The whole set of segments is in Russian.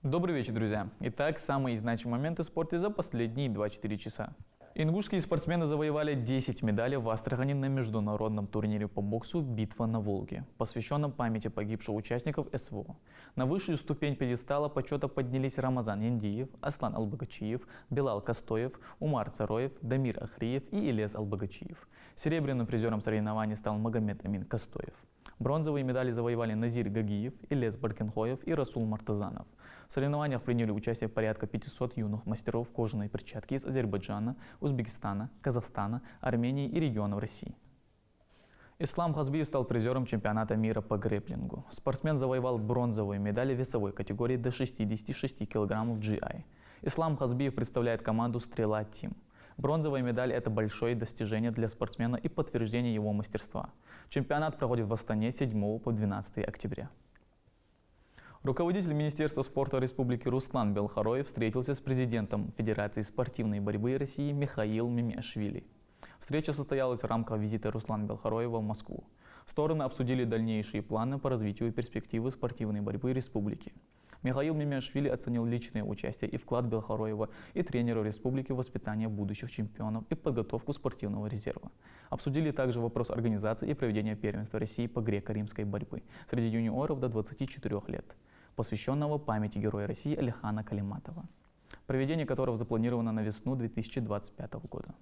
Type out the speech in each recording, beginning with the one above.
Добрый вечер, друзья! Итак, самые значимые моменты в спорте за последние 24 часа. Ингушские спортсмены завоевали 10 медалей в Астрахани на международном турнире по боксу «Битва на Волге», посвященном памяти погибших участников СВО. На высшую ступень пьедестала почета поднялись Рамазан Яндиев, Аслан Албагачиев, Белал Костоев, Умар Цароев, Дамир Ахриев и Илес Албагачиев. Серебряным призером соревнований стал Магомед Амин Костоев. Бронзовые медали завоевали Назир Гагиев, Илес Баркинхоев и Расул Мартазанов. В соревнованиях приняли участие порядка 500 юных мастеров в кожаной перчатке из Азербайджана, Узбекистана, Казахстана, Армении и регионов России. Ислам Хазбиев стал призером чемпионата мира по грэпплингу. Спортсмен завоевал бронзовую медаль в весовой категории до 66 кг в GI. Ислам Хазбиев представляет команду «Стрела Тим». Бронзовая медаль – это большое достижение для спортсмена и подтверждение его мастерства. Чемпионат проходит в Астане с 7 по 12 октября. Руководитель Министерства спорта Республики Руслан Белхароев встретился с президентом Федерации спортивной борьбы России Михаил Мемиашвили. Встреча состоялась в рамках визита Руслана Белхароева в Москву. Стороны обсудили дальнейшие планы по развитию и перспективы спортивной борьбы республики. Михаил Мемиашвили оценил личное участие и вклад Белхароева и тренеров республики в воспитание будущих чемпионов и подготовку спортивного резерва. Обсудили также вопрос организации и проведения первенства России по греко-римской борьбе среди юниоров до 24 лет, посвященного памяти героя России Алихана Калиматова, проведение которого запланировано на весну 2025 года.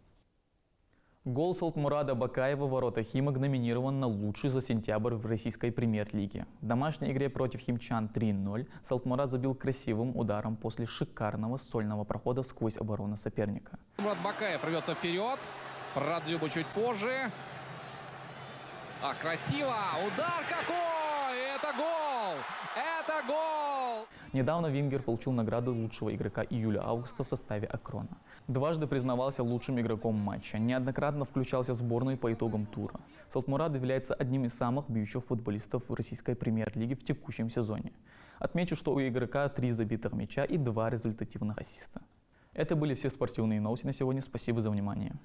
Гол Салтмурада Бакаева в ворота «Химок» номинирован на лучший за сентябрь в российской премьер-лиге. В домашней игре против «Химчан» 3-0 Салтмурад забил красивым ударом после шикарного сольного прохода сквозь оборону соперника. Салтмурад Бакаев рвется вперед, Радзюба чуть позже. Красиво! Удар какой! Это гол! Это гол! Недавно Вингер получил награду лучшего игрока июля-августа в составе Акрона. Дважды признавался лучшим игроком матча, неоднократно включался в сборную по итогам тура. Салтмурад является одним из самых бьющих футболистов в российской премьер-лиге в текущем сезоне. Отмечу, что у игрока 3 забитых мяча и 2 результативных ассиста. Это были все спортивные новости на сегодня. Спасибо за внимание.